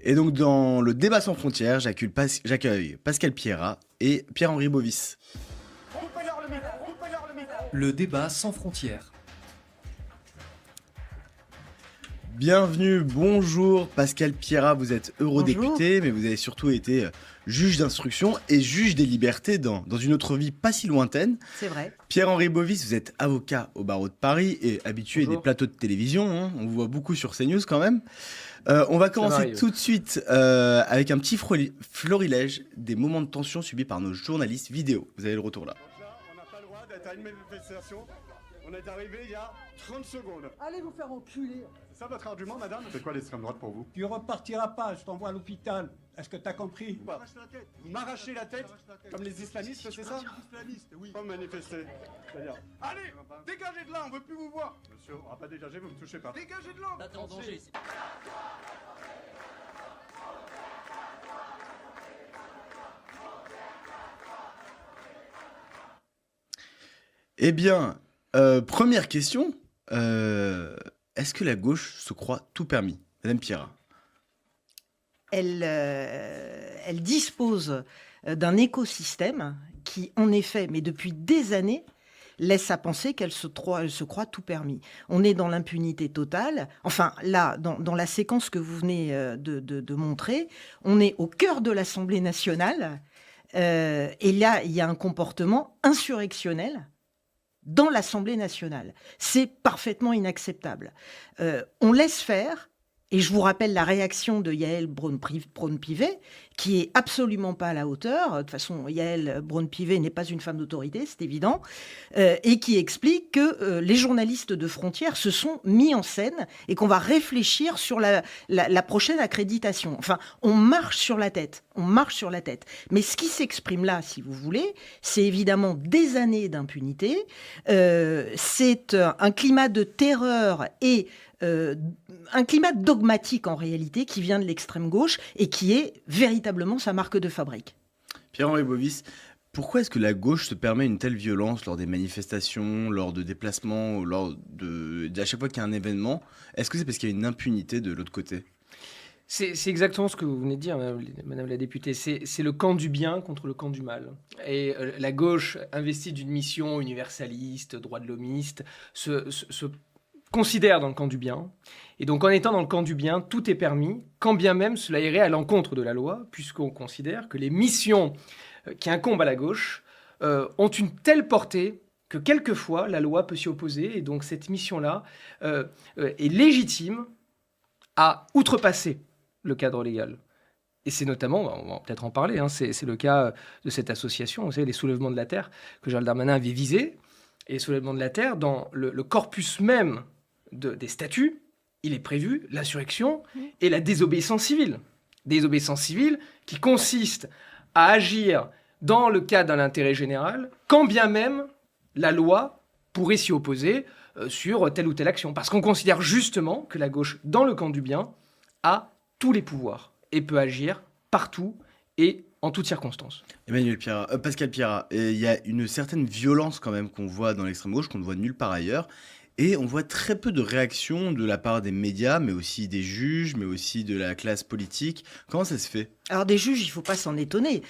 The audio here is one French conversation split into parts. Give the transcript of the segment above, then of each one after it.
Et donc dans le débat sans frontières, j'accueille Pascal Pierrat et Pierre-Henri Bovis. Le débat sans frontières. Bienvenue, bonjour Pascal Pierrat, vous êtes eurodéputé, mais vous avez surtout été juge d'instruction et juge des libertés dans une autre vie pas si lointaine. C'est vrai. Pierre-Henri Bovis, vous êtes avocat au barreau de Paris et habitué des plateaux de télévision, hein. On vous voit beaucoup sur CNews quand même. On va commencer tout de suite avec un petit florilège des moments de tension subis par nos journalistes vidéo. Vous avez le retour là. On n'a pas le droit d'être à une manifestation. On est arrivé il y a 30 secondes. Allez vous faire enculer. C'est ça votre argument, madame? C'est quoi l'extrême droite pour vous? Tu repartiras pas, je t'envoie à l'hôpital. Est-ce que t'as compris? Vous m'arrachez la tête comme les islamistes, c'est ça? Oui. Pas manifester. C'est-à-dire, allez, dégagez de là, on veut plus vous voir. Monsieur, on va pas dégager, vous me touchez pas. Dégagez de là. T'es en danger. Eh bien, première question. Est-ce que la gauche se croit tout permis? Madame Pierrat. Elle dispose d'un écosystème qui, en effet, mais depuis des années, laisse à penser qu'elle se croit tout permis. On est dans l'impunité totale. Enfin, là, dans la séquence que vous venez de montrer, on est au cœur de l'Assemblée nationale. Et là, il y a un comportement insurrectionnel dans l'Assemblée nationale. C'est parfaitement inacceptable. On laisse faire, et je vous rappelle la réaction de Yaël Braun-Pivet, qui est absolument pas à la hauteur. De toute façon, Yaël Braun-Pivet n'est pas une femme d'autorité, c'est évident, et qui explique que les journalistes de Frontières se sont mis en scène et qu'on va réfléchir sur la prochaine accréditation. Enfin, on marche sur la tête. On marche sur la tête. Mais ce qui s'exprime là, si vous voulez, c'est évidemment des années d'impunité. C'est un climat de terreur et un climat dogmatique en réalité qui vient de l'extrême gauche et qui est véritablement sa marque de fabrique. Pierre-Henri Bovis, pourquoi est-ce que la gauche se permet une telle violence lors des manifestations, lors de déplacements, ou à chaque fois qu'il y a un événement? Est-ce que c'est parce qu'il y a une impunité de l'autre côté? C'est exactement ce que vous venez de dire, Madame la députée. C'est le camp du bien contre le camp du mal. Et la gauche, investie d'une mission universaliste, droit de l'homiste, se considère dans le camp du bien. Et donc, en étant dans le camp du bien, tout est permis, quand bien même cela irait à l'encontre de la loi, puisqu'on considère que les missions qui incombent à la gauche ont une telle portée que quelquefois, la loi peut s'y opposer. Et donc, cette mission-là est légitime à outrepasser le cadre légal. Et c'est notamment, on va peut-être en parler, hein, c'est le cas de cette association, vous savez, les soulèvements de la Terre, que Gérald Darmanin avait visé. Et les soulèvements de la Terre, dans le corpus même des statuts, il est prévu l'insurrection et la désobéissance civile. Désobéissance civile qui consiste à agir dans le cadre d'un intérêt général, quand bien même la loi pourrait s'y opposer sur telle ou telle action. Parce qu'on considère justement que la gauche, dans le camp du bien, a tous les pouvoirs et peut agir partout et en toutes circonstances. Pascal Pierrat, il y a une certaine violence quand même qu'on voit dans l'extrême gauche, qu'on ne voit nulle part ailleurs. Et on voit très peu de réactions de la part des médias, mais aussi des juges, mais aussi de la classe politique. Comment ça se fait? Alors des juges, il ne faut pas s'en étonner.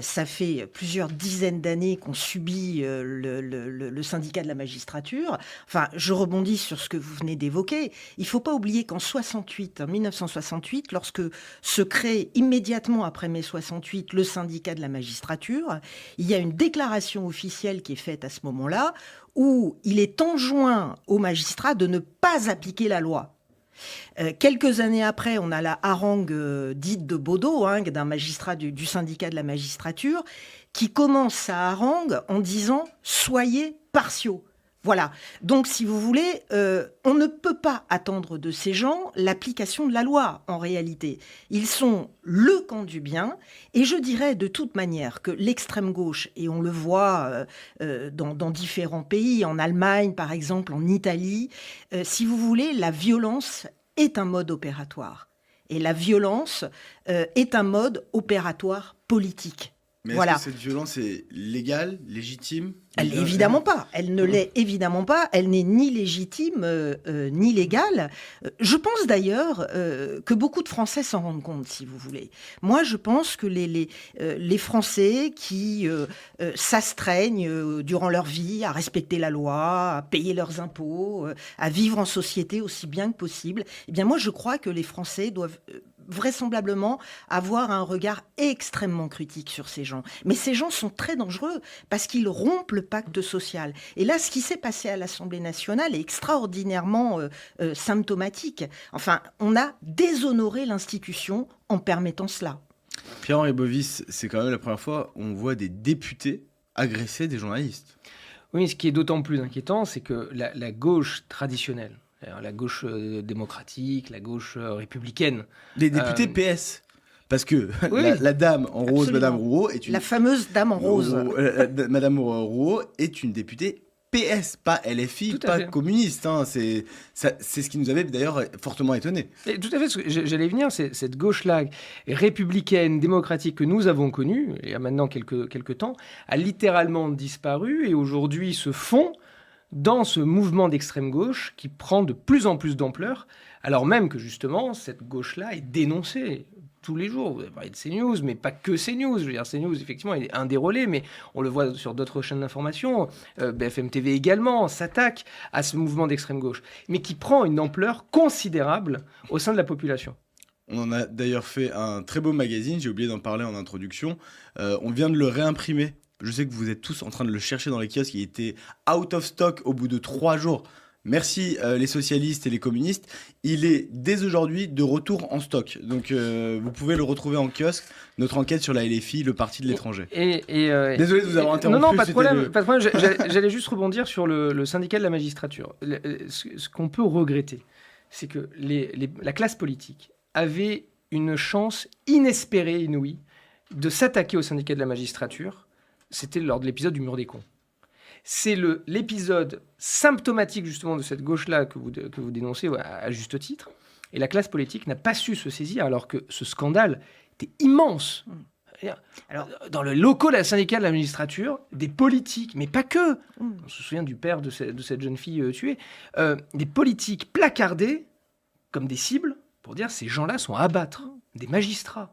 Ça fait plusieurs dizaines d'années qu'on subit le syndicat de la magistrature. Enfin, je rebondis sur ce que vous venez d'évoquer. Il ne faut pas oublier qu'en 1968, lorsque se crée immédiatement après mai 68 le syndicat de la magistrature, il y a une déclaration officielle qui est faite à ce moment-là où il est enjoint aux magistrats de ne pas appliquer la loi. Quelques années après, on a la harangue dite de Baudot, d'un magistrat du syndicat de la magistrature, qui commence sa harangue en disant « soyez partiaux ». Voilà. Donc, si vous voulez, on ne peut pas attendre de ces gens l'application de la loi, en réalité. Ils sont le camp du bien. Et je dirais de toute manière que l'extrême gauche, et on le voit dans différents pays, en Allemagne, par exemple, en Italie, si vous voulez, la violence est un mode opératoire. Et la violence est un mode opératoire politique. Mais voilà. est-ce que cette violence est légale, légitime? Elle l'est évidemment pas. Elle ne l'est évidemment pas. Elle n'est ni légitime ni légale. Je pense d'ailleurs que beaucoup de Français s'en rendent compte, si vous voulez. Moi, je pense que les Français qui s'astreignent durant leur vie à respecter la loi, à payer leurs impôts, à vivre en société aussi bien que possible, eh bien moi, je crois que les Français doivent vraisemblablement avoir un regard extrêmement critique sur ces gens. Mais ces gens sont très dangereux parce qu'ils rompent le pacte social. Et là, ce qui s'est passé à l'Assemblée nationale est extraordinairement symptomatique. Enfin, on a déshonoré l'institution en permettant cela. Pierre-Henri Bovis, c'est quand même la première fois où on voit des députés agresser des journalistes. Oui, ce qui est d'autant plus inquiétant, c'est que la gauche traditionnelle, la gauche démocratique, la gauche républicaine. Des députés PS. Parce que oui, la dame en rose, absolument. Madame Rouault, est une... La fameuse dame en rose. Madame Rouault est une députée PS, pas LFI, Tout à pas fait. communiste. Hein. C'est ce qui nous avait d'ailleurs fortement étonnés. Et tout à fait, j'allais venir, c'est cette gauche-là républicaine, démocratique que nous avons connue, il y a maintenant quelques temps, a littéralement disparu et aujourd'hui se fond dans ce mouvement d'extrême gauche qui prend de plus en plus d'ampleur, alors même que justement cette gauche-là est dénoncée tous les jours. Vous avez parlé de CNews, mais pas que CNews. Je veux dire, CNews, effectivement, il est un des relais, mais on le voit sur d'autres chaînes d'information. BFM TV également s'attaque à ce mouvement d'extrême gauche, mais qui prend une ampleur considérable au sein de la population. On en a d'ailleurs fait un très beau magazine, j'ai oublié d'en parler en introduction. On vient de le réimprimer. Je sais que vous êtes tous en train de le chercher dans les kiosques. Il était out of stock au bout de 3 jours. Merci les socialistes et les communistes. Il est dès aujourd'hui de retour en stock. Donc vous pouvez le retrouver en kiosque. Notre enquête sur la LFI, le parti de l'étranger. Désolé de vous avoir interrompu. Non, pas de problème. Pas de problème. J'allais juste rebondir sur le syndicat de la magistrature. Ce qu'on peut regretter, c'est que la classe politique avait une chance inespérée, inouïe, de s'attaquer au syndicat de la magistrature. C'était lors de l'épisode du mur des cons. C'est l'épisode symptomatique justement de cette gauche-là que vous dénoncez à juste titre. Et la classe politique n'a pas su se saisir alors que ce scandale était immense. Alors, dans le locaux de la syndicat de la magistrature, des politiques, mais pas que, on se souvient du père de cette jeune fille tuée, des politiques placardés comme des cibles pour dire ces gens-là sont à abattre, des magistrats.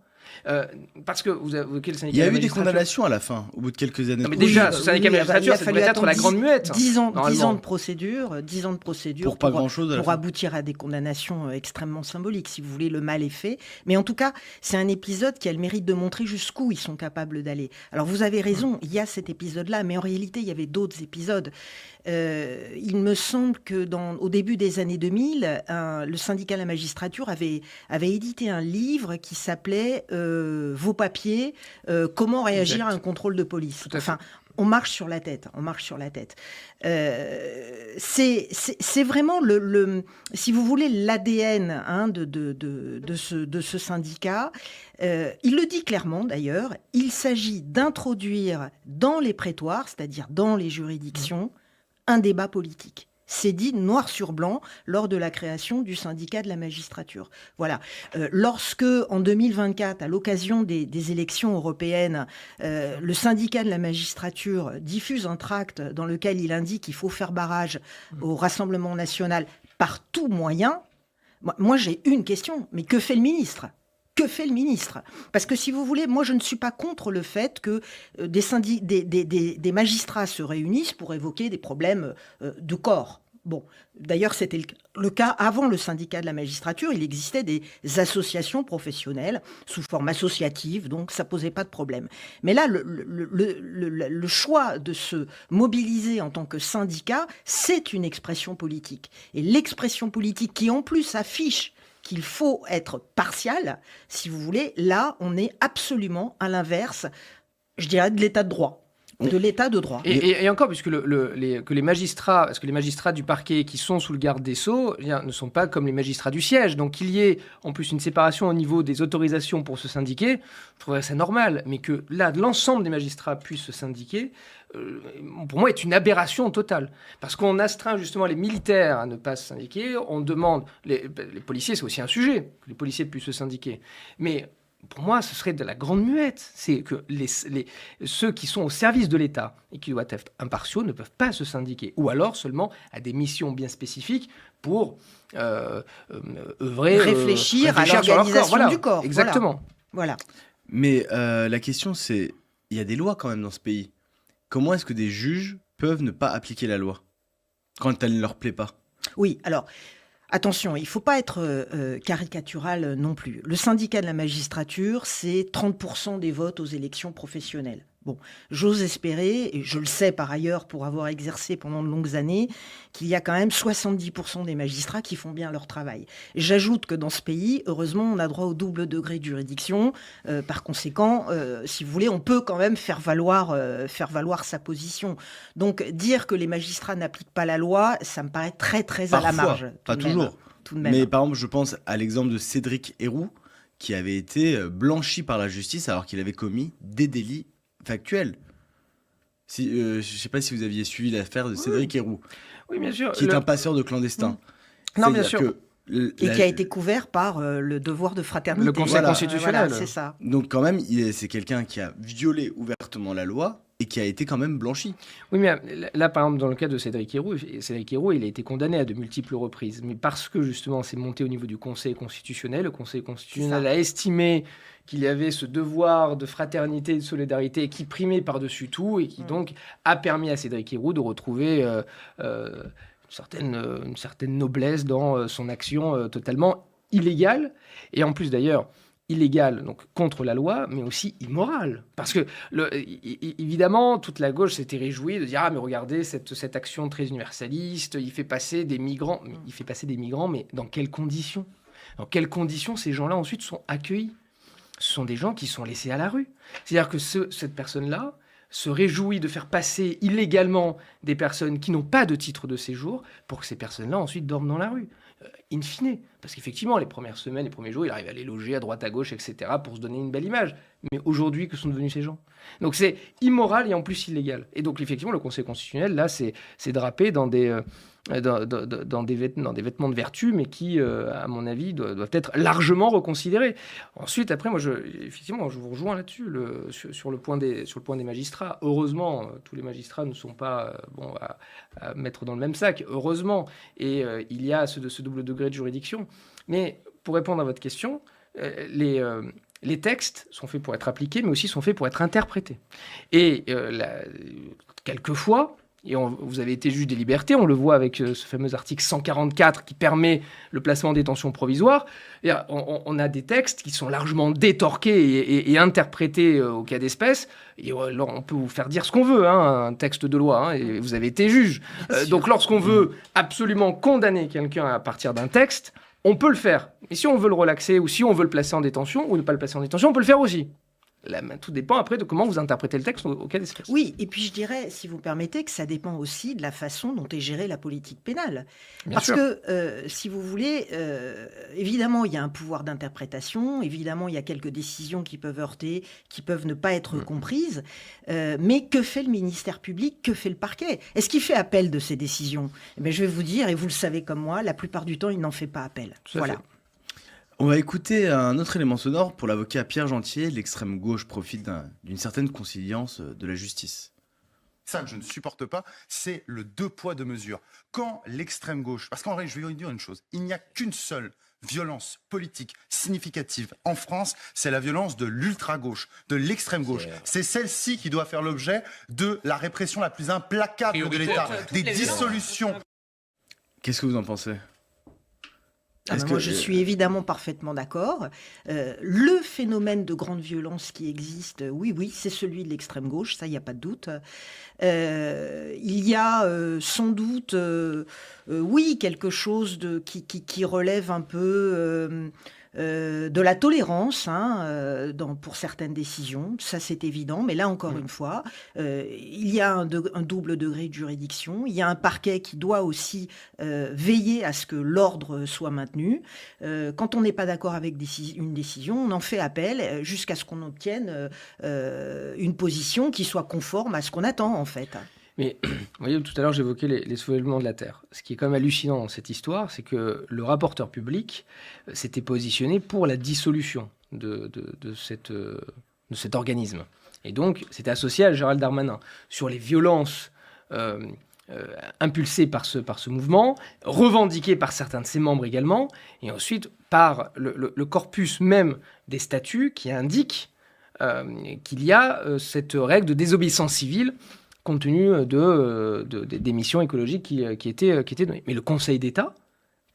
Parce que vous évoquez le syndicat. Il y a eu des condamnations à la fin, au bout de quelques années. Non, mais déjà, ce syndicat de la magistrature, ça devrait être la grande muette. 10 ans de procédure pour pas grand-chose pour aboutir à des condamnations extrêmement symboliques. Si vous voulez, le mal est fait. Mais en tout cas, c'est un épisode qui a le mérite de montrer jusqu'où ils sont capables d'aller. Alors vous avez raison, il y a cet épisode-là, mais en réalité, il y avait d'autres épisodes. Il me semble que au début des années 2000, le syndicat de la magistrature avait édité un livre qui s'appelait Vos papiers, comment réagir à un contrôle de police. Enfin, on marche sur la tête. C'est vraiment si vous voulez, l'ADN de ce syndicat. Il le dit clairement d'ailleurs. Il s'agit d'introduire dans les prétoires, c'est-à-dire dans les juridictions, un débat politique. C'est dit noir sur blanc lors de la création du syndicat de la magistrature. Voilà. Lorsque, en 2024, à l'occasion des élections européennes, le syndicat de la magistrature diffuse un tract dans lequel il indique qu'il faut faire barrage au Rassemblement national par tout moyen, moi j'ai une question, mais que fait le ministre ? Que fait le ministre ? Parce que si vous voulez, moi je ne suis pas contre le fait que des magistrats se réunissent pour évoquer des problèmes de corps. Bon, d'ailleurs c'était le cas avant le syndicat de la magistrature, il existait des associations professionnelles sous forme associative, donc ça posait pas de problème. Mais là, le choix de se mobiliser en tant que syndicat, c'est une expression politique. Et l'expression politique qui en plus affiche qu'il faut être partial, si vous voulez, là, on est absolument à l'inverse, je dirais, de l'état de droit. De l'état de droit. Et encore, puisque que les magistrats, parce que les magistrats du parquet qui sont sous le garde des Sceaux ne sont pas comme les magistrats du siège. Donc qu'il y ait en plus une séparation au niveau des autorisations pour se syndiquer, je trouverais ça normal. Mais que là, l'ensemble des magistrats puissent se syndiquer, pour moi, est une aberration totale. Parce qu'on astreint justement les militaires à ne pas se syndiquer, on demande... Les policiers, c'est aussi un sujet, que les policiers puissent se syndiquer. Mais pour moi, ce serait de la grande muette. C'est que ceux qui sont au service de l'État et qui doivent être impartiaux ne peuvent pas se syndiquer. Ou alors seulement à des missions bien spécifiques pour œuvrer... réfléchir à l'organisation du corps. Exactement. Voilà. Mais la question, c'est, il y a des lois quand même dans ce pays. Comment est-ce que des juges peuvent ne pas appliquer la loi quand elle ne leur plaît pas? Oui, alors... Attention, il ne faut pas être caricatural non plus. Le syndicat de la magistrature, c'est 30% des votes aux élections professionnelles. Bon, j'ose espérer, et je le sais par ailleurs pour avoir exercé pendant de longues années, qu'il y a quand même 70% des magistrats qui font bien leur travail. J'ajoute que dans ce pays, heureusement, on a droit au double degré de juridiction. Par conséquent, si vous voulez, on peut quand même faire valoir sa position. Donc, dire que les magistrats n'appliquent pas la loi, ça me paraît très, très Parfois, à la marge. pas toujours. Tout de même. Mais par exemple, je pense à l'exemple de Cédric Herrou, qui avait été blanchi par la justice alors qu'il avait commis des délits factuels. Je ne sais pas si vous aviez suivi l'affaire de Cédric Herrou, Oui, bien sûr. qui est un passeur de clandestins. Non, bien sûr. Et qui a été couvert par le devoir de fraternité. Le Conseil constitutionnel. Voilà, c'est ça. Donc quand même, c'est quelqu'un qui a violé ouvertement la loi et qui a été quand même blanchi. Oui, mais là, par exemple, dans le cas de Cédric Herrou, il a été condamné à de multiples reprises. Mais parce que, justement, c'est monté au niveau du Conseil constitutionnel, le Conseil constitutionnel a estimé qu'il y avait ce devoir de fraternité et de solidarité qui primait par-dessus tout et qui, donc, a permis à Cédric Herrou de retrouver une certaine noblesse dans son action totalement illégale. Et en plus, d'ailleurs, illégale, donc contre la loi, mais aussi immorale. Parce que, évidemment, toute la gauche s'était réjouie de dire « Ah, mais regardez, cette action très universaliste, il fait passer des migrants. » Mais il fait passer des migrants, mais dans quelles conditions? Dans quelles conditions ces gens-là, ensuite, sont accueillis? Ce sont des gens qui sont laissés à la rue. C'est-à-dire que cette personne-là se réjouit de faire passer illégalement des personnes qui n'ont pas de titre de séjour pour que ces personnes-là, ensuite, dorment dans la rue. In fine. Parce qu'effectivement, les premières semaines, les premiers jours, il arrive à les loger à droite, à gauche, etc., pour se donner une belle image. Mais aujourd'hui, que sont devenus ces gens? Donc c'est immoral et en plus illégal. Et donc, effectivement, le Conseil constitutionnel, là, c'est drapé dans des vêtements de vertu, mais qui, à mon avis, doivent être largement reconsidérés. Ensuite, après, moi, effectivement, je vous rejoins là-dessus, sur le point des magistrats. Heureusement, tous les magistrats ne sont pas à mettre dans le même sac, heureusement. Et il y a ce double degré de juridiction. Mais pour répondre à votre question, les textes sont faits pour être appliqués, mais aussi sont faits pour être interprétés. Et quelquefois, et vous avez été juge des libertés, on le voit avec ce fameux article 144 qui permet le placement en détention provisoire, et on a des textes qui sont largement détorqués et interprétés au cas d'espèce. Et alors, on peut vous faire dire ce qu'on veut, un texte de loi, et vous avez été juge. Donc lorsqu'on veut absolument condamner quelqu'un à partir d'un texte, on peut le faire. Et si on veut le relaxer ou si on veut le placer en détention ou ne pas le placer en détention, on peut le faire aussi. Là, tout dépend après de comment vous interprétez le texte au cas d'espèce. Oui, et puis je dirais, si vous permettez, que ça dépend aussi de la façon dont est gérée la politique pénale. Bien Parce sûr. que, si vous voulez, évidemment, il y a un pouvoir d'interprétation, évidemment, il y a quelques décisions qui peuvent heurter, qui peuvent ne pas être comprises, mais que fait le ministère public, que fait le parquet? Est-ce qu'il fait appel de ces décisions? Eh bien, je vais vous dire, et vous le savez comme moi, la plupart du temps, il n'en fait pas appel. Tout à Voilà. fait. On va écouter un autre élément sonore pour l'avocat Pierre Gentier. L'extrême gauche profite d'une certaine conciliance de la justice. Ça que je ne supporte pas, c'est le deux poids, deux mesures. Quand l'extrême gauche, parce qu'en vrai, je vais vous dire une chose, il n'y a qu'une seule violence politique significative en France, c'est la violence de l'ultra-gauche, de l'extrême-gauche. C'est celle-ci qui doit faire l'objet de la répression la plus implacable de l'État, des dissolutions. Qu'est-ce que vous en pensez? Moi, je suis évidemment parfaitement d'accord. Le phénomène de grande violence qui existe, oui, c'est celui de l'extrême gauche, ça, il n'y a pas de doute. Il y a sans doute, oui, quelque chose qui relève un peu de la tolérance pour certaines décisions, ça c'est évident, mais là encore une fois, il y a un double degré de juridiction, il y a un parquet qui doit aussi veiller à ce que l'ordre soit maintenu. Quand on n'est pas d'accord avec une décision, on en fait appel jusqu'à ce qu'on obtienne une position qui soit conforme à ce qu'on attend en fait. Mais vous voyez, tout à l'heure, j'évoquais les soulèvements de la Terre. Ce qui est quand même hallucinant dans cette histoire, c'est que le rapporteur public s'était positionné pour la dissolution de cet organisme. Et donc, c'était associé à Gérald Darmanin. Sur les violences impulsées par ce mouvement, revendiquées par certains de ses membres également, et ensuite par le corpus même des statuts qui indique qu'il y a cette règle de désobéissance civile compte tenu des missions écologiques qui étaient données. Mais le Conseil d'État,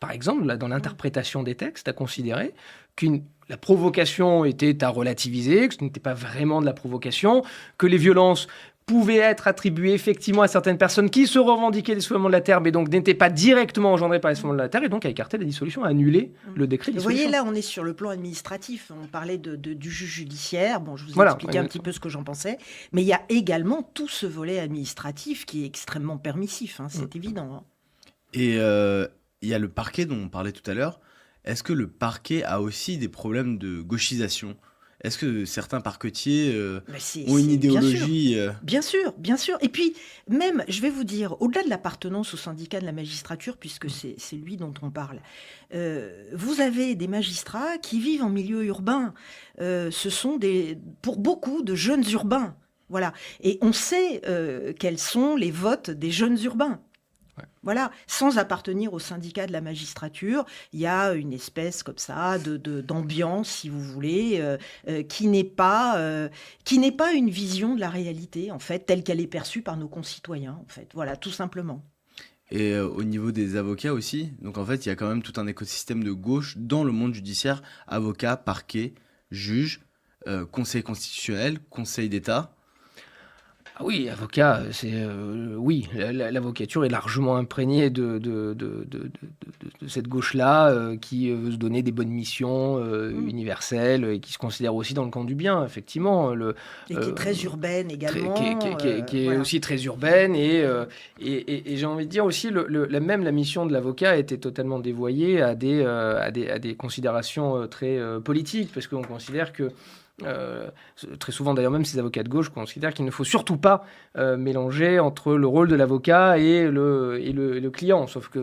par exemple, là, dans l'interprétation des textes, a considéré que la provocation était à relativiser, que ce n'était pas vraiment de la provocation, que les violences pouvaient être attribuées effectivement à certaines personnes qui se revendiquaient des soulèvements de la Terre, mais donc n'étaient pas directement engendrées par les soulèvements de la Terre, et donc a écarté la dissolution, a annulé le décret de Vous dissolution. voyez, là, on est sur le plan administratif. On parlait du juge judiciaire. Bon, je vous ai expliqué un petit peu ce que j'en pensais. Mais il y a également tout ce volet administratif qui est extrêmement permissif. C'est évident. Hein. Et il y a le parquet dont on parlait tout à l'heure. Est-ce que le parquet a aussi des problèmes de gauchisation ? Est-ce que certains parquetiers ont une idéologie Bien sûr. Et puis, même, je vais vous dire, au-delà de l'appartenance au syndicat de la magistrature, puisque c'est lui dont on parle, vous avez des magistrats qui vivent en milieu urbain. Ce sont pour beaucoup de jeunes urbains. Voilà. Et on sait quels sont les votes des jeunes urbains. Voilà, sans appartenir au syndicat de la magistrature, il y a une espèce comme ça d'ambiance, si vous voulez, qui n'est pas une vision de la réalité, en fait, telle qu'elle est perçue par nos concitoyens, en fait. Voilà, tout simplement. Et au niveau des avocats aussi, donc en fait, il y a quand même tout un écosystème de gauche dans le monde judiciaire, avocats, parquet, juges, conseil constitutionnel, conseil d'État. Ah oui, avocat, oui, l'avocature est largement imprégnée de cette gauche-là qui veut se donner des bonnes missions universelles et qui se considère aussi dans le camp du bien, effectivement. Et qui est très urbaine également. Qui est aussi très urbaine et j'ai envie de dire aussi, même la mission de l'avocat était totalement dévoyée à des considérations très politiques, parce qu'on considère que très souvent d'ailleurs même ces avocats de gauche considèrent qu'il ne faut surtout pas mélanger entre le rôle de l'avocat et le client, sauf que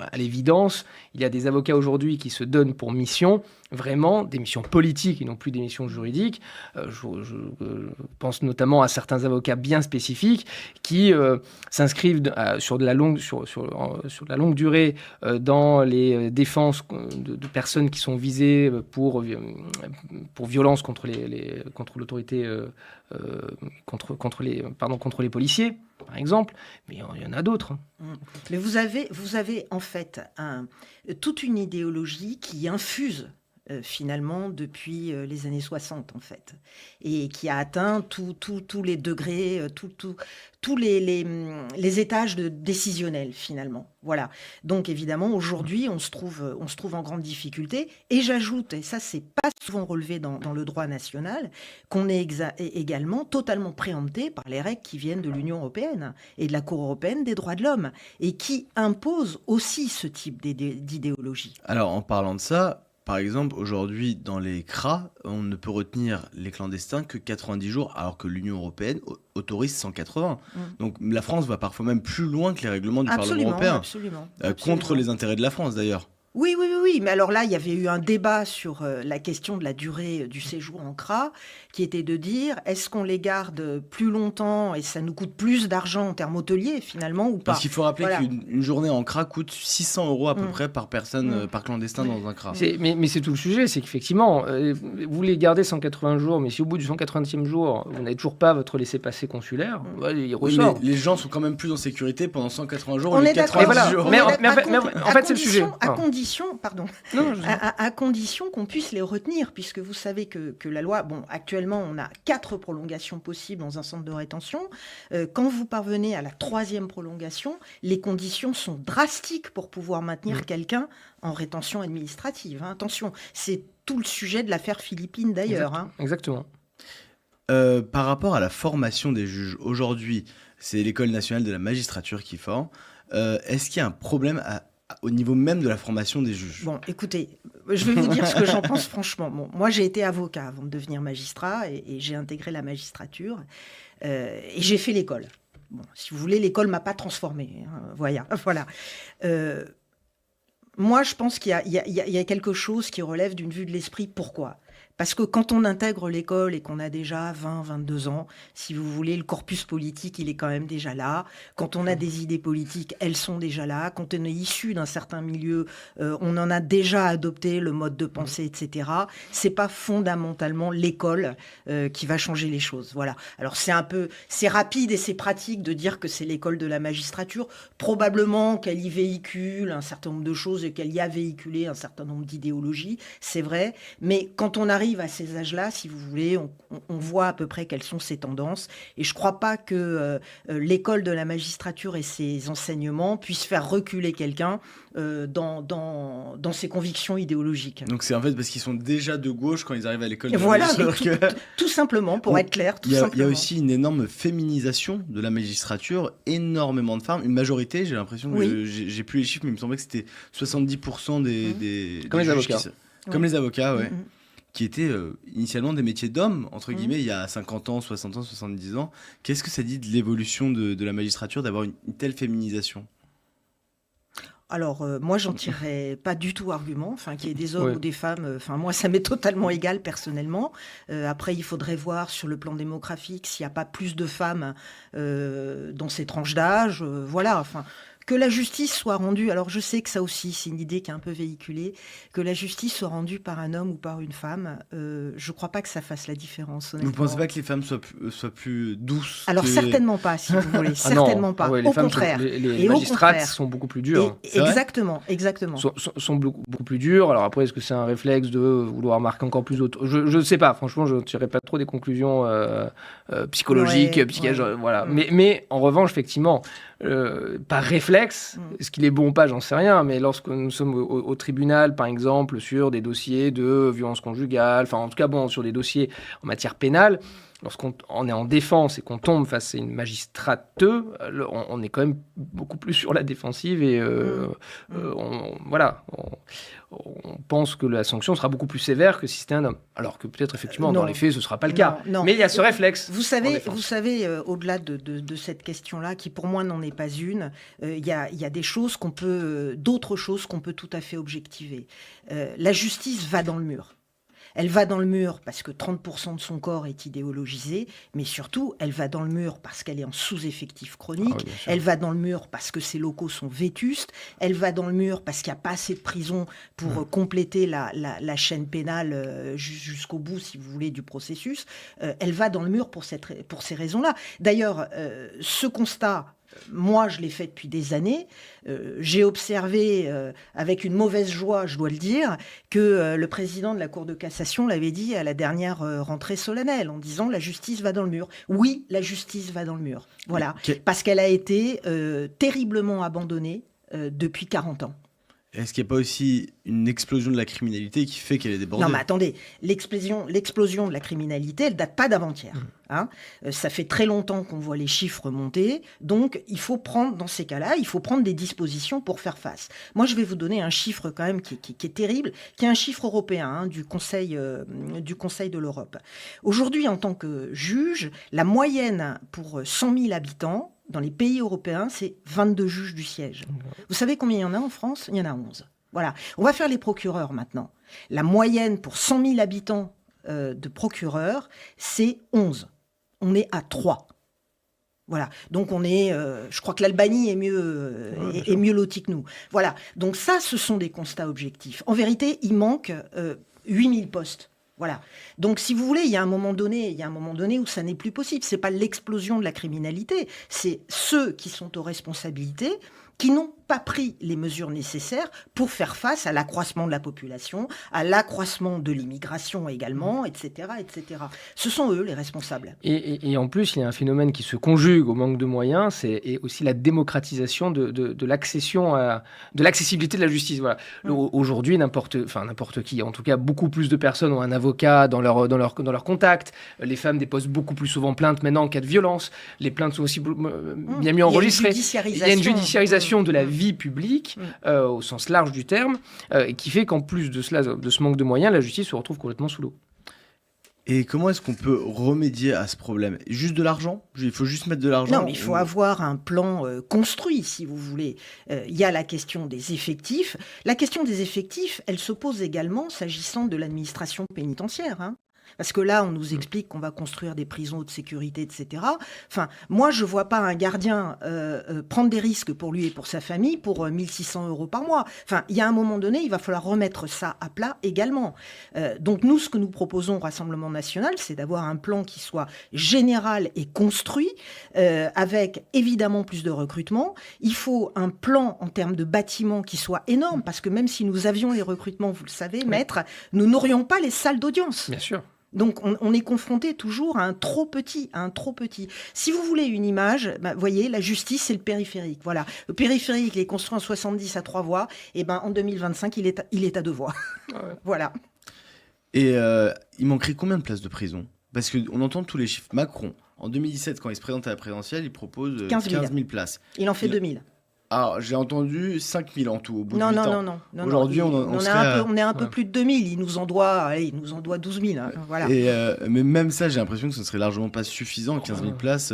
à l'évidence il y a des avocats aujourd'hui qui se donnent pour mission vraiment des missions politiques et non plus des missions juridiques. Je pense notamment à certains avocats bien spécifiques qui s'inscrivent sur la longue durée dans les défenses de personnes qui sont visées pour violence contre l'autorité, contre les policiers, par exemple, mais il y en a d'autres. Mais vous avez en fait toute une idéologie qui infuse finalement depuis les années 60 en fait, et qui a atteint tous les degrés, tous les étages décisionnels finalement. Voilà. Donc évidemment aujourd'hui on se trouve en grande difficulté, et j'ajoute, et ça c'est pas souvent relevé dans le droit national, qu'on est également totalement préempté par les règles qui viennent de l'Union européenne et de la Cour européenne des droits de l'homme, et qui imposent aussi ce type d'idéologie. Alors en parlant de ça, par exemple, aujourd'hui, dans les CRA, on ne peut retenir les clandestins que 90 jours, alors que l'Union européenne autorise 180. Donc la France va parfois même plus loin que les règlements du Parlement européen. Absolument. Contre les intérêts de la France, d'ailleurs. Oui. Mais alors là, il y avait eu un débat sur la question de la durée du séjour en CRA, qui était de dire, est-ce qu'on les garde plus longtemps et ça nous coûte plus d'argent en termes hôteliers, finalement, ou pas ? Parce qu'il faut rappeler qu'une journée en CRA coûte 600 € à peu près par personne, par clandestin dans un CRA. Mais c'est tout le sujet, c'est qu'effectivement, vous les gardez 180 jours, mais si au bout du 180e jour, vous n'avez toujours pas votre laissez-passer consulaire, il ressort. Mais les gens sont quand même plus en sécurité pendant 180 jours. On est d'accord. Mais en fait, c'est le sujet. À condition qu'on puisse les retenir, puisque vous savez que la loi, actuellement on a 4 prolongations possibles dans un centre de rétention. Quand vous parvenez à la 3e prolongation, les conditions sont drastiques pour pouvoir maintenir quelqu'un en rétention administrative. Attention, c'est tout le sujet de l'affaire Philippines d'ailleurs. Exactement. Par rapport à la formation des juges, aujourd'hui, c'est l'École nationale de la magistrature qui forme. Est-ce qu'il y a un problème au niveau même de la formation des juges? Bon, écoutez, je vais vous dire ce que j'en pense franchement. Moi, j'ai été avocat avant de devenir magistrat et j'ai intégré la magistrature et j'ai fait l'école. Bon, si vous voulez, l'école m'a pas transformée. Voilà. Moi, je pense qu'il y a quelque chose qui relève d'une vue de l'esprit. Pourquoi ? Parce que quand on intègre l'école et qu'on a déjà 20, 22 ans, si vous voulez, le corpus politique, il est quand même déjà là. Quand on a des idées politiques, elles sont déjà là. Quand on est issu d'un certain milieu, on en a déjà adopté le mode de pensée, etc. C'est pas fondamentalement l'école qui va changer les choses. Voilà. Alors c'est rapide et c'est pratique de dire que c'est l'école de la magistrature. Probablement qu'elle y véhicule un certain nombre de choses et qu'elle y a véhiculé un certain nombre d'idéologies. C'est vrai. Mais quand on arrive à ces âges-là, si vous voulez, on voit à peu près quelles sont ces tendances. Et je ne crois pas que l'école de la magistrature et ses enseignements puissent faire reculer quelqu'un dans ses convictions idéologiques. Donc c'est en fait parce qu'ils sont déjà de gauche quand ils arrivent à l'école de voilà, la magistrature. Tout simplement, pour être clair. Il y a aussi une énorme féminisation de la magistrature, énormément de femmes, une majorité, j'ai l'impression que j'ai plus les chiffres, mais il me semblait que c'était 70% des Comme les avocats. Comme les avocats, ouais. Qui étaient initialement des métiers d'hommes, entre guillemets, il y a 50 ans, 60 ans, 70 ans. Qu'est-ce que ça dit de l'évolution de la magistrature d'avoir une telle féminisation ? Alors, moi, j'en tirerais pas du tout argument, qu'il y ait des hommes ou des femmes, moi, ça m'est totalement égal, personnellement. Après, il faudrait voir sur le plan démographique s'il n'y a pas plus de femmes dans ces tranches d'âge, voilà, que la justice soit rendue, alors je sais que ça aussi, c'est une idée qui est un peu véhiculée, que la justice soit rendue par un homme ou par une femme, je ne crois pas que ça fasse la différence, honnêtement. Vous ne pensez pas que les femmes soient plus douces Alors certainement pas, si vous voulez, certainement pas, les au femmes contraire. Les magistrates sont beaucoup plus dures. Exactement. Sont beaucoup plus dures, alors après, est-ce que c'est un réflexe de vouloir marquer encore plus d'autres ? Je ne sais pas, franchement, je ne tirerai pas trop des conclusions psychologiques, voilà. Mais en revanche, effectivement, par réflexe, est-ce qu'il est bon ou pas, j'en sais rien, mais lorsque nous sommes au tribunal, par exemple, sur des dossiers de violence conjugale, en tout cas, sur des dossiers en matière pénale, lorsqu'on est en défense et qu'on tombe face à une magistrate, on est quand même beaucoup plus sur la défensive et on pense que la sanction sera beaucoup plus sévère que si c'était un homme. Alors que peut-être effectivement dans les faits ce ne sera pas le cas. Non. Mais il y a ce réflexe. Vous savez, au-delà de cette question-là, qui pour moi n'en est pas une, il y a des choses d'autres choses qu'on peut tout à fait objectiver. La justice va dans le mur. Elle va dans le mur parce que 30% de son corps est idéologisé, mais surtout, elle va dans le mur parce qu'elle est en sous-effectif chronique, elle va dans le mur parce que ses locaux sont vétustes, elle va dans le mur parce qu'il n'y a pas assez de prisons pour compléter la chaîne pénale jusqu'au bout, si vous voulez, du processus. Elle va dans le mur pour ces raisons-là. D'ailleurs, ce constat... Moi, je l'ai fait depuis des années. J'ai observé, avec une mauvaise joie, je dois le dire, que le président de la Cour de cassation l'avait dit à la dernière rentrée solennelle, en disant « la justice va dans le mur ». Oui, la justice va dans le mur. Voilà. Parce qu'elle a été terriblement abandonnée depuis 40 ans. Est-ce qu'il n'y a pas aussi une explosion de la criminalité qui fait qu'elle est débordée ? Non, mais attendez, l'explosion de la criminalité, elle ne date pas d'avant-hier. Ça fait très longtemps qu'on voit les chiffres monter. Donc, il faut prendre, dans ces cas-là, des dispositions pour faire face. Moi, je vais vous donner un chiffre quand même qui est terrible, qui est un chiffre européen du Conseil de l'Europe. Aujourd'hui, en tant que juge, la moyenne pour 100 000 habitants, dans les pays européens, c'est 22 juges du siège. Vous savez combien il y en a en France ? Il y en a 11. Voilà. On va faire les procureurs maintenant. La moyenne pour 100 000 habitants de procureurs, c'est 11. On est à 3. Voilà. Donc je crois que l'Albanie est mieux lotie que nous. Voilà. Donc ça, ce sont des constats objectifs. En vérité, il manque 8000 postes. Voilà. Donc, si vous voulez, il y a un moment donné où ça n'est plus possible. C'est pas l'explosion de la criminalité, c'est ceux qui sont aux responsabilités qui n'ont pas pris les mesures nécessaires pour faire face à l'accroissement de la population, à l'accroissement de l'immigration également, etc., etc. Ce sont eux les responsables. Et en plus, il y a un phénomène qui se conjugue au manque de moyens, c'est aussi la démocratisation de l'accessibilité de la justice. Voilà. Aujourd'hui, n'importe qui, en tout cas, beaucoup plus de personnes ont un avocat dans leur contact. Les femmes déposent beaucoup plus souvent plainte maintenant en cas de violence. Les plaintes sont aussi bien mieux enregistrées. Il y a une judiciarisation de la vie publique au sens large du terme, qui fait qu'en plus de cela, de ce manque de moyens, la justice se retrouve complètement sous l'eau. Et comment est-ce qu'on peut remédier à ce problème? Juste de l'argent? Il faut juste mettre de l'argent? Non, mais il faut avoir un plan construit, si vous voulez. Il y a la question des effectifs. La question des effectifs, elle se pose également s'agissant de l'administration pénitentiaire, hein. Parce que là, on nous explique qu'on va construire des prisons haute sécurité, etc. Enfin, moi, je vois pas un gardien prendre des risques pour lui et pour sa famille pour 1 600 € par mois. Enfin, il y a un moment donné, il va falloir remettre ça à plat également. Donc nous, ce que nous proposons au Rassemblement national, c'est d'avoir un plan qui soit général et construit, avec évidemment plus de recrutement. Il faut un plan en termes de bâtiments qui soit énorme, parce que même si nous avions les recrutements, vous le savez, maître, nous n'aurions pas les salles d'audience. Bien sûr. Donc, on est confronté toujours à un trop petit. Si vous voulez une image, voyez, la justice, c'est le périphérique. Voilà. Le périphérique, il est construit en 70 à 3 voies. Et en 2025, il est à 2 voies. Ouais. Voilà. Et il manquerait combien de places de prison? Parce qu'on entend tous les chiffres. Macron, en 2017, quand il se présente à la présidentielle, il propose 15 000 places. Il en fait 2000. Alors, j'ai entendu 5 000 en tout au bout de 8 ans. Non. Aujourd'hui, on est un peu plus de 2000. Il nous en doit 12 000. Hein, voilà. Mais même ça, j'ai l'impression que ce serait largement pas suffisant, 15 000 places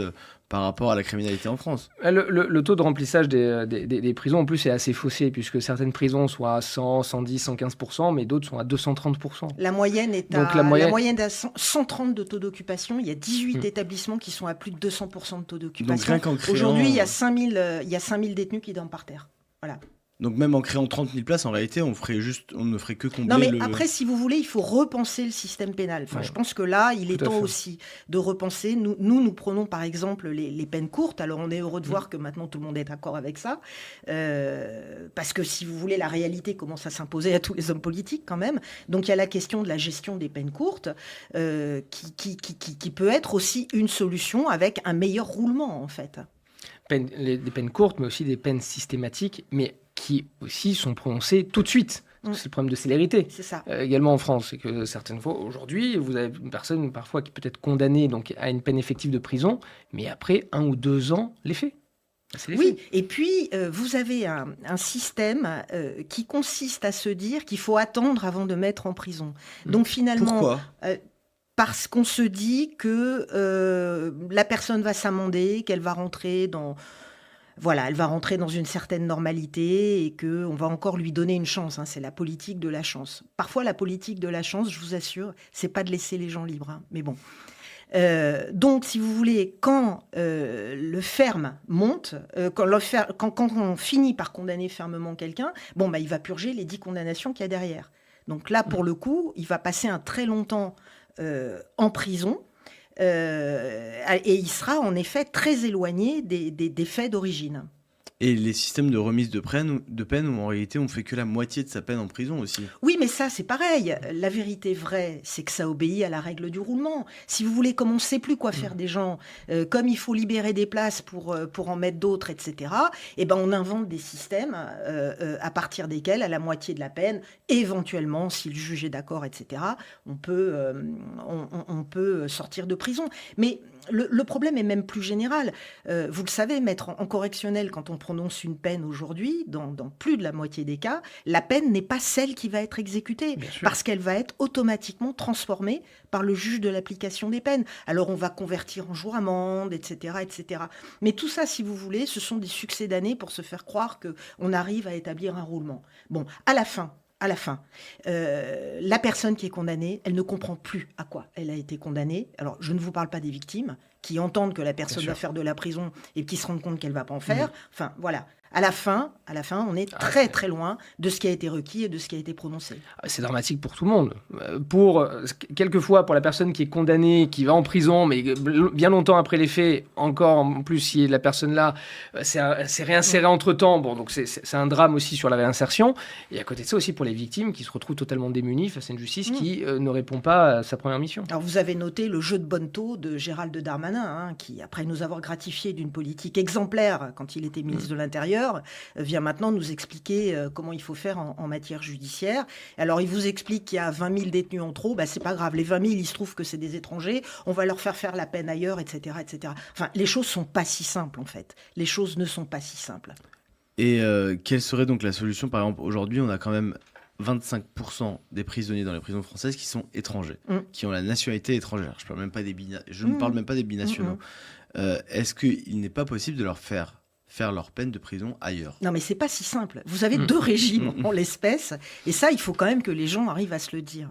par rapport à la criminalité en France. Le taux de remplissage des prisons, en plus, est assez faussé, puisque certaines prisons sont à 100, 110, 115%, mais d'autres sont à 230%. La moyenne est Donc, à 130 de taux d'occupation. Il y a 18 établissements qui sont à plus de 200% de taux d'occupation. Aujourd'hui, il y a 5 000 détenus qui dorment par terre. Voilà. Donc même en créant 30 000 places, en réalité, on ne ferait que combler Non, mais après, si vous voulez, il faut repenser le système pénal. Enfin, Ouais. Je pense que là, il est Tout à temps fait. aussi de repenser. Nous prenons par exemple les peines courtes. Alors, on est heureux de voir que maintenant, tout le monde est d'accord avec ça. Parce que si vous voulez, la réalité commence à s'imposer à tous les hommes politiques quand même. Donc, il y a la question de la gestion des peines courtes qui peut être aussi une solution avec un meilleur roulement, en fait. Des peines courtes, mais aussi des peines systématiques, mais qui aussi sont prononcées tout de suite. C'est le problème de célérité. C'est ça. Également en France, c'est que certaines fois, aujourd'hui, vous avez une personne parfois qui peut être condamnée donc, à une peine effective de prison, mais après 1 ou 2 ans, les faits. C'est les Oui, faits. et puis vous avez un système qui consiste à se dire qu'il faut attendre avant de mettre en prison. Donc finalement, Pourquoi? Parce qu'on se dit que la personne va s'amender, qu'elle va rentrer dans... Voilà, elle va rentrer dans une certaine normalité et qu'on va encore lui donner une chance. Hein. C'est la politique de la chance. Parfois, la politique de la chance, je vous assure, c'est pas de laisser les gens libres. Hein. Mais bon. Donc, si vous voulez, quand le ferme monte, quand on finit par condamner fermement quelqu'un, il va purger les 10 condamnations qu'il y a derrière. Donc là, pour le coup, il va passer un très long temps en prison. Et il sera en effet très éloigné des faits d'origine. Et les systèmes de remise de peine où en réalité on fait que la moitié de sa peine en prison aussi. Oui, mais ça, c'est pareil. La vérité vraie, c'est que ça obéit à la règle du roulement. Si vous voulez, comme on ne sait plus quoi faire des gens, comme il faut libérer des places pour en mettre d'autres, etc., on invente des systèmes à partir desquels, à la moitié de la peine, éventuellement, si le juge est d'accord, etc., on peut sortir de prison. Mais le problème est même plus général. Vous le savez, maître, en correctionnel, quand on prononce une peine aujourd'hui, dans plus de la moitié des cas, la peine n'est pas celle qui va être exécutée, parce qu'elle va être automatiquement transformée par le juge de l'application des peines. Alors on va convertir en jour-amende, etc., etc. Mais tout ça, si vous voulez, ce sont des succès d'années pour se faire croire qu'on arrive à établir un roulement. Bon, à la fin, la personne qui est condamnée, elle ne comprend plus à quoi elle a été condamnée. Alors, je ne vous parle pas des victimes qui entendent que la personne va faire de la prison et qui se rendent compte qu'elle ne va pas en faire. Enfin, voilà. À la fin, on est très très loin de ce qui a été requis et de ce qui a été prononcé. C'est dramatique pour tout le monde. Quelquefois, pour la personne qui est condamnée, qui va en prison, mais bien longtemps après les faits, encore en plus si la personne-là s'est réinsérée entre-temps, donc c'est un drame aussi sur la réinsertion. Et à côté de ça aussi pour les victimes qui se retrouvent totalement démunies face à une justice qui ne répond pas à sa première mission. Alors vous avez noté le jeu de bonneteau de Gérald Darmanin, qui, après nous avoir gratifié d'une politique exemplaire quand il était ministre de l'Intérieur, vient maintenant nous expliquer comment il faut faire en matière judiciaire. Alors, il vous explique qu'il y a 20 000 détenus en trop. C'est pas grave. Les 20 000, il se trouve que c'est des étrangers. On va leur faire la peine ailleurs, etc., etc. Enfin, les choses sont pas si simples, en fait. Les choses ne sont pas si simples. Et quelle serait donc la solution? Par exemple, aujourd'hui, on a quand même 25% des prisonniers dans les prisons françaises qui sont étrangers, qui ont la nationalité étrangère. Je ne parle même pas des binationaux. Est-ce qu'il n'est pas possible de leur faire leur peine de prison ailleurs? Non, mais c'est pas si simple. Vous avez deux régimes en l'espèce, et ça, il faut quand même que les gens arrivent à se le dire.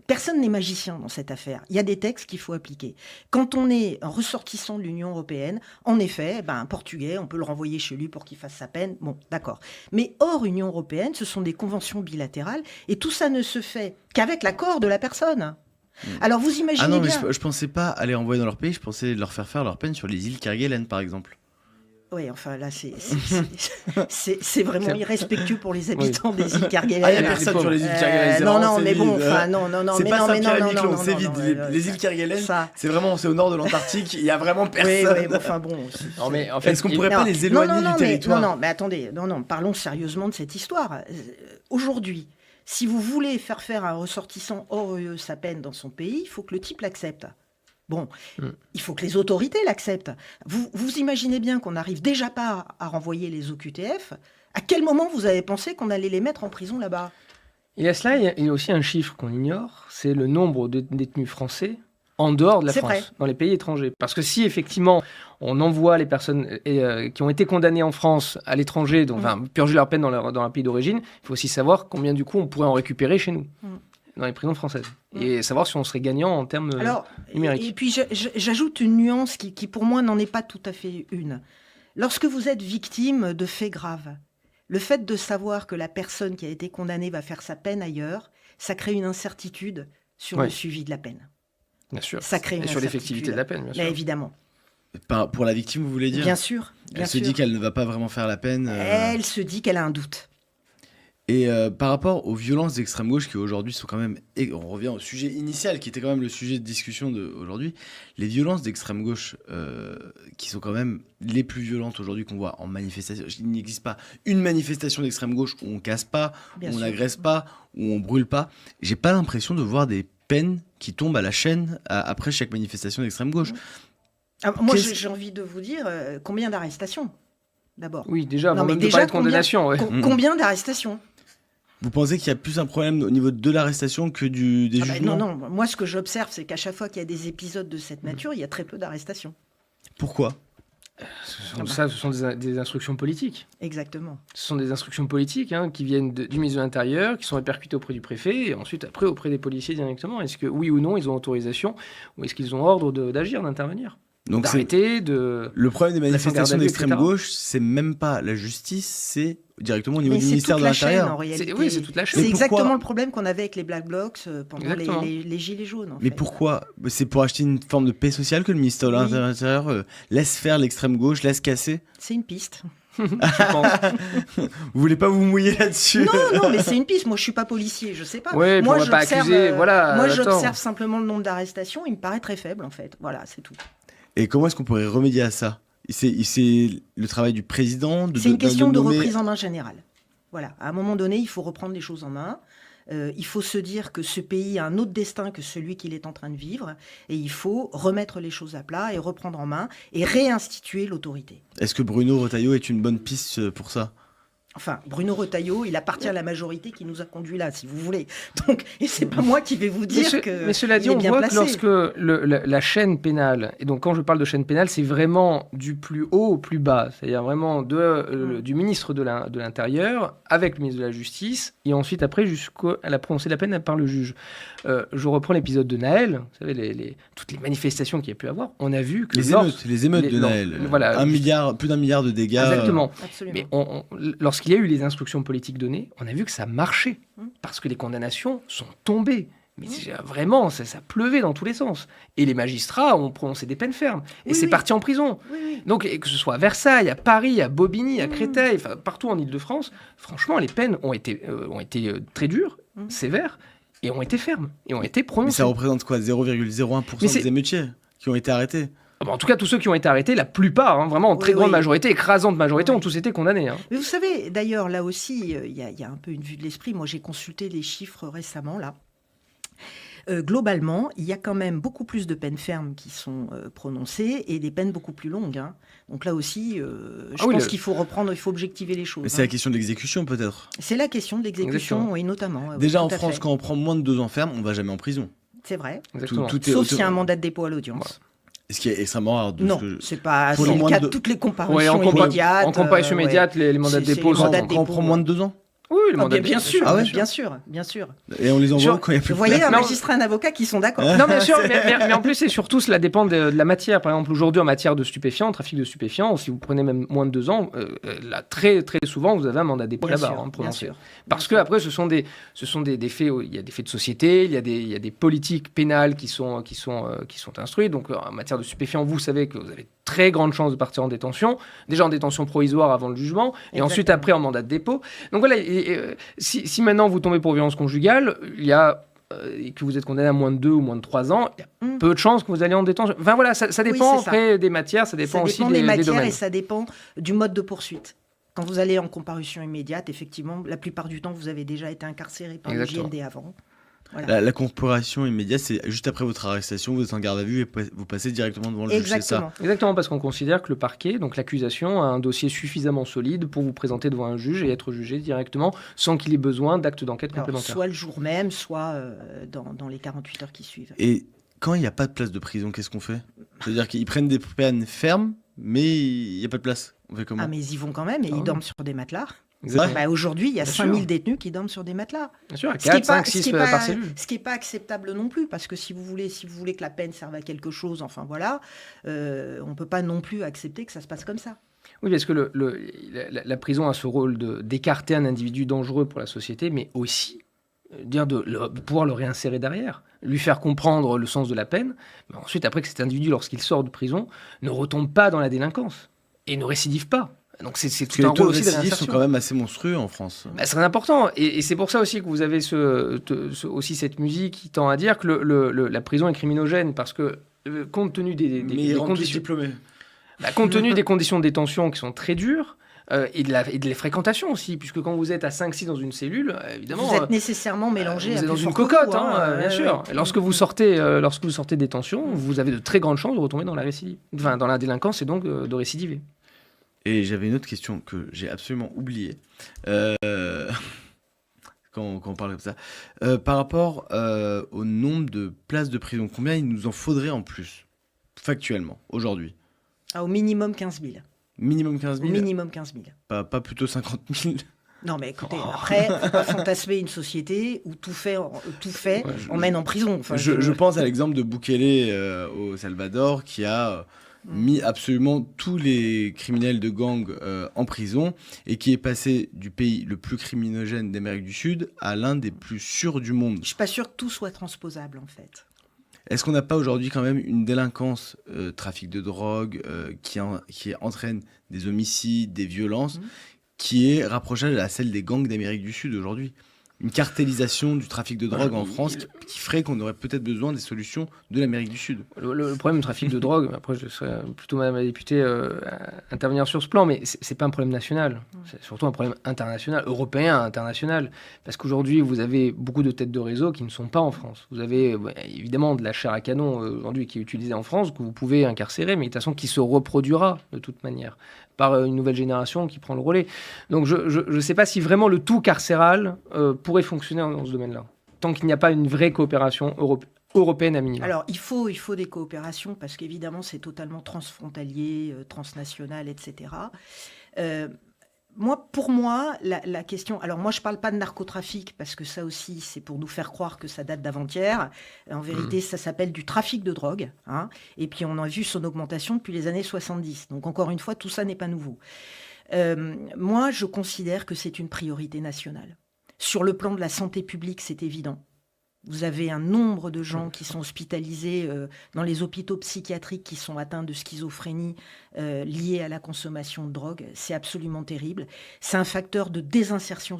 Personne n'est magicien dans cette affaire. Il y a des textes qu'il faut appliquer. Quand on est un ressortissant de l'Union européenne, en effet, un Portugais, on peut le renvoyer chez lui pour qu'il fasse sa peine. Bon, d'accord. Mais hors Union européenne, ce sont des conventions bilatérales, et tout ça ne se fait qu'avec l'accord de la personne. Alors vous imaginez Ah non, mais bien... je pensais pas aller envoyer dans leur pays, je pensais leur faire leur peine sur les îles Kerguelen, par exemple. Oui, enfin là, c'est vraiment irrespectueux pour les habitants des îles Kerguelen. Ah, il n'y a personne sur les îles Kerguelen. Non, mais bon, enfin, non. C'est mais pas non, Saint-Pierre-et-Miquelon, c'est vide. Les îles Kerguelen, c'est au nord de l'Antarctique, il n'y a vraiment personne. Oui, enfin bon. Non, mais en fait, est-ce qu'on pourrait pas les éloigner du territoire? Non, mais attendez, parlons sérieusement de cette histoire. Aujourd'hui, si vous voulez faire à un ressortissant hors UE sa peine dans son pays, il faut que le type l'accepte. Bon, il faut que les autorités l'acceptent. Vous imaginez bien qu'on n'arrive déjà pas à renvoyer les OQTF. À quel moment vous avez pensé qu'on allait les mettre en prison là-bas? Et à cela, il y a aussi un chiffre qu'on ignore, c'est le nombre de détenus français en dehors de la France, dans les pays étrangers. Parce que si effectivement on envoie les personnes qui ont été condamnées en France à l'étranger, donc purger leur peine dans leur pays d'origine, il faut aussi savoir combien du coup on pourrait en récupérer chez nous. Dans les prisons françaises. Et savoir si on serait gagnant en termes numériques. Et puis j'ajoute une nuance qui pour moi n'en est pas tout à fait une. Lorsque vous êtes victime de faits graves, le fait de savoir que la personne qui a été condamnée va faire sa peine ailleurs, ça crée une incertitude sur le suivi de la peine. Bien sûr. Ça crée une et sur incertitude. l'effectivité de la peine, bien sûr. Mais évidemment. Pour la victime, vous voulez dire? Bien sûr. Elle se dit qu'elle ne va pas vraiment faire la peine. Elle se dit qu'elle a un doute. Et par rapport aux violences d'extrême gauche qui aujourd'hui sont quand même, et on revient au sujet initial qui était quand même le sujet de discussion d'aujourd'hui, les violences d'extrême gauche qui sont quand même les plus violentes aujourd'hui qu'on voit en manifestation. Il n'existe pas une manifestation d'extrême gauche où on casse pas, où on n'agresse pas, où on brûle pas. J'ai pas l'impression de voir des peines qui tombent à la chaîne après chaque manifestation d'extrême gauche. Moi j'ai envie de vous dire combien d'arrestations d'abord. Oui, déjà, avant même de parler de condamnation. Combien d'arrestations? Vous pensez qu'il y a plus un problème au niveau de l'arrestation que des jugements? Non. Moi, ce que j'observe, c'est qu'à chaque fois qu'il y a des épisodes de cette nature, il y a très peu d'arrestations. Pourquoi? Ce sont des instructions politiques. Exactement. Ce sont des instructions politiques qui viennent du ministre de l'Intérieur, qui sont répercutées auprès du préfet, et ensuite, après, auprès des policiers directement. Est-ce que, oui ou non, ils ont autorisation, ou est-ce qu'ils ont ordre d'agir, d'intervenir? Donc d'arrêter, le problème des manifestations d'extrême gauche, c'est même pas la justice, c'est directement au niveau du ministère de l'Intérieur. Oui, c'est toute la chaîne. C'est exactement le problème qu'on avait avec les Black Blocs pendant les Gilets jaunes. Mais pourquoi? C'est pour acheter une forme de paix sociale que le ministère de l'Intérieur laisse faire l'extrême gauche, laisse casser? C'est une piste. Je pense. Vous voulez pas vous mouiller là-dessus? Non, mais c'est une piste. Moi, je suis pas policier, je sais pas. Ouais, moi, on va pas accuser. Moi, j'observe simplement le nombre d'arrestations. Il me paraît très faible, en fait. Voilà, c'est tout. Et comment est-ce qu'on pourrait remédier à ça? C'est le travail du président? C'est une question de reprise en main générale. Voilà, à un moment donné, il faut reprendre les choses en main. Il faut se dire que ce pays a un autre destin que celui qu'il est en train de vivre. Et il faut remettre les choses à plat et reprendre en main et réinstituer l'autorité. Est-ce que Bruno Retailleau est une bonne piste pour ça? Enfin, Bruno Retailleau, il appartient à la majorité qui nous a conduits là, si vous voulez. Donc, et c'est pas moi qui vais vous dire que. Mais cela dit, on voit que lorsque la chaîne pénale, et donc quand je parle de chaîne pénale, c'est vraiment du plus haut au plus bas, c'est-à-dire vraiment du ministre de l'Intérieur avec le ministre de la Justice, et ensuite après jusqu'à la prononcée de la peine par le juge. Je reprends l'épisode de Naël, vous savez, toutes les manifestations qu'il y a pu avoir, on a vu que les émeutes de Naël, voilà, plus d'1 milliard de dégâts. Exactement. Absolument. Mais lorsqu'il y a eu les instructions politiques données, on a vu que ça marchait, parce que les condamnations sont tombées. Mais vraiment, ça pleuvait dans tous les sens. Et les magistrats ont prononcé des peines fermes. Et c'est parti en prison. Oui. Donc, que ce soit à Versailles, à Paris, à Bobigny, à Créteil, partout en Île-de-France, franchement, les peines ont été très dures, sévères, et ont été fermes, et ont été prononcées. Mais ça représente quoi? 0,01% des émeutiers qui ont été arrêtés? En tout cas, tous ceux qui ont été arrêtés, la plupart, vraiment en très grande majorité, écrasante majorité, ont tous été condamnés. Mais vous savez, d'ailleurs, là aussi, il y a un peu une vue de l'esprit. Moi, j'ai consulté les chiffres récemment, là. Globalement, il y a quand même beaucoup plus de peines fermes qui sont prononcées et des peines beaucoup plus longues. Hein. Donc là aussi, je pense qu'il faut reprendre, il faut objectiver les choses. Mais c'est la question de l'exécution peut-être. C'est la question de l'exécution, oui, notamment. Déjà oui, en France, quand on prend moins de 2 ans ferme, on va jamais en prison. C'est vrai. Sauf s'il y a un mandat de dépôt à l'audience. Voilà. Ce qui est extrêmement rare. Non, c'est pas le cas de toutes les comparutions immédiates. En comparution immédiate, les mandats de dépôt quand on prend moins de 2 ans. Oui, les mandats bien sûr, ah ouais, bien sûr. Et on les envoie quand il n'y a plus de Vous voyez un magistrat et un avocat qui sont d'accord. Non, bien sûr, mais en plus, c'est surtout, cela dépend de la matière. Par exemple, aujourd'hui, en matière de stupéfiants, trafic de stupéfiants, si vous prenez même moins de 2 ans, là, très, très souvent, vous avez un mandat de dépôt là-bas, prononcé. Parce que après, ce sont des faits, il y a des faits de société, il y a des politiques pénales qui sont instruites. Donc, en matière de stupéfiants, vous savez que vous avez très grande chance de partir en détention, déjà en détention provisoire avant le jugement, et ensuite après en mandat de dépôt. Donc voilà, si maintenant vous tombez pour violence conjugale, il y a et que vous êtes condamné à moins de 2 ou moins de 3 ans, il y a peu de chances que vous allez en détention. Enfin voilà, ça dépend après des matières, ça dépend aussi des matières domaines. Et ça dépend du mode de poursuite. Quand vous allez en comparution immédiate, effectivement, la plupart du temps, vous avez déjà été incarcéré par le JLD avant. Voilà. La comparution immédiate, c'est juste après votre arrestation, vous êtes en garde à vue et vous passez directement devant le juge, c'est ça ? Exactement, parce qu'on considère que le parquet, donc l'accusation, a un dossier suffisamment solide pour vous présenter devant un juge et être jugé directement sans qu'il ait besoin d'actes d'enquête complémentaires. Soit le jour même, soit dans les 48 heures qui suivent. Et quand il n'y a pas de place de prison, qu'est-ce qu'on fait ? C'est-à-dire qu'ils prennent des peines fermes, mais il n'y a pas de place. On fait comment ? Ah, mais ils y vont quand même et ils dorment sur des matelas. Bah, aujourd'hui, il y a 5000 détenus qui dorment sur des matelas. Bien sûr, 4, 5, 6 par cellule. Ce qui n'est pas acceptable non plus, parce que si vous voulez que la peine serve à quelque chose, enfin voilà, on ne peut pas non plus accepter que ça se passe comme ça. Oui, parce que la prison a ce rôle d'écarter un individu dangereux pour la société, mais aussi de pouvoir le réinsérer derrière, lui faire comprendre le sens de la peine, mais ensuite, après que cet individu, lorsqu'il sort de prison, ne retombe pas dans la délinquance et ne récidive pas. Donc c'est tout un rôle aussi de réinsertion. Sont quand même assez monstrueux en France. C'est très important, et c'est pour ça aussi que vous avez aussi cette musique qui tend à dire que la prison est criminogène, parce que compte tenu des conditions diplômés. Compte tenu des conditions de détention qui sont très dures, et de les fréquentations aussi, puisque quand vous êtes à 5-6 dans une cellule, évidemment... Vous êtes nécessairement mélangé vous à êtes dans plus une fort cocotte, que vous, bien sûr. Et lorsque vous sortez de détention, vous avez de très grandes chances de retomber dans la récidive. Enfin, dans la délinquance et donc de récidiver. Et j'avais une autre question que j'ai absolument oubliée. Quand on parle comme ça. Par rapport au nombre de places de prison, combien il nous en faudrait en plus, factuellement, aujourd'hui ? Au minimum 15 000. Minimum 15 000 ? Minimum 15 000. Pas plutôt 50 000 ? Non, mais écoutez, après, on va fantasmer une société où tout fait emmène en prison. Enfin, je pense à l'exemple de Bukele au Salvador, qui a mis absolument tous les criminels de gang en prison et qui est passé du pays le plus criminogène d'Amérique du Sud à l'un des plus sûrs du monde. Je suis pas sûr que tout soit transposable, en fait. Est-ce qu'on n'a pas aujourd'hui quand même une délinquance, trafic de drogue, qui entraîne des homicides, des violences, qui est rapprochable à celle des gangs d'Amérique du Sud aujourd'hui ? Une cartélisation du trafic de drogue en France qui ferait qu'on aurait peut-être besoin des solutions de l'Amérique du Sud. Le problème du trafic de drogue, après je serais plutôt Madame la députée intervenir sur ce plan, mais c'est pas un problème national, c'est surtout un problème international, européen, international, parce qu'aujourd'hui vous avez beaucoup de têtes de réseau qui ne sont pas en France. Vous avez évidemment de la chair à canon aujourd'hui qui est utilisée en France, que vous pouvez incarcérer, mais de toute façon qui se reproduira de toute manière par une nouvelle génération qui prend le relais. Donc je ne sais pas si vraiment le tout carcéral pourrait fonctionner dans ce domaine-là, tant qu'il n'y a pas une vraie coopération européenne à minima. Alors il faut des coopérations, parce qu'évidemment c'est totalement transfrontalier, transnational, etc. Pour moi, la question... Alors moi, je ne parle pas de narcotrafic, parce que ça aussi, c'est pour nous faire croire que ça date d'avant-hier. En vérité, ça s'appelle du trafic de drogue. Hein, et puis, on a vu son augmentation depuis les années 70. Donc, encore une fois, tout ça n'est pas nouveau. Moi, je considère que c'est une priorité nationale. Sur le plan de la santé publique, c'est évident. Vous avez un nombre de gens qui sont hospitalisés dans les hôpitaux psychiatriques qui sont atteints de schizophrénie liée à la consommation de drogue. C'est absolument terrible. C'est un facteur de désinsertion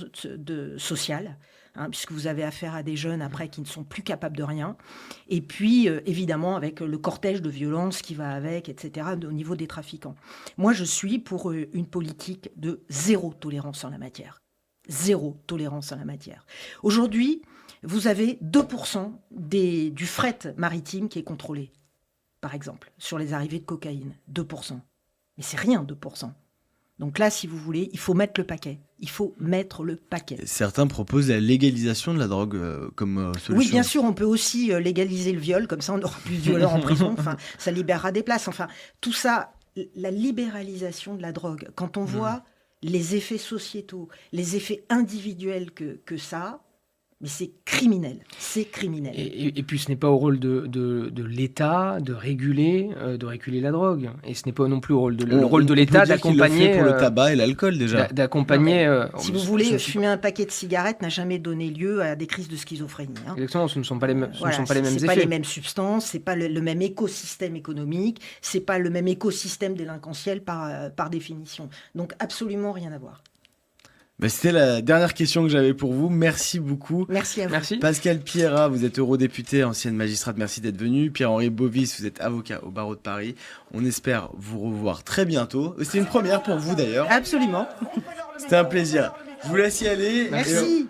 sociale, puisque vous avez affaire à des jeunes après qui ne sont plus capables de rien. Et puis, évidemment, avec le cortège de violence qui va avec, etc., au niveau des trafiquants. Moi, je suis pour une politique de zéro tolérance en la matière. Zéro tolérance en la matière. Aujourd'hui, vous avez 2% du fret maritime qui est contrôlé, par exemple, sur les arrivées de cocaïne. 2%. Mais c'est rien, 2%. Donc là, si vous voulez, il faut mettre le paquet. Il faut mettre le paquet. Certains proposent la légalisation de la drogue comme solution. Oui, bien sûr, on peut aussi légaliser le viol, comme ça on aura plus de violeurs en prison, enfin, ça libérera des places. Enfin, tout ça, la libéralisation de la drogue, quand on voit les effets sociétaux, les effets individuels que ça a, mais c'est criminel, c'est criminel. Et puis ce n'est pas au rôle de l'État de réguler la drogue. Et ce n'est pas non plus au rôle le rôle de l'État d'accompagner... pour le tabac et l'alcool déjà. D'accompagner... si vous voulez, fumer un paquet de cigarettes n'a jamais donné lieu à des crises de schizophrénie. Hein. Exactement, ce ne sont pas les mêmes effets. C'est pas les mêmes substances, c'est pas le même écosystème économique, c'est pas le même écosystème délinquentiel par définition. Donc absolument rien à voir. C'était la dernière question que j'avais pour vous. Merci beaucoup. Merci à vous. Merci. Pascal Pierrat, vous êtes eurodéputé, ancienne magistrate, merci d'être venu. Pierre-Henri Bovis, vous êtes avocat au barreau de Paris. On espère vous revoir très bientôt. C'était une première pour vous d'ailleurs. Absolument. C'était un plaisir. Je vous laisse y aller. Merci.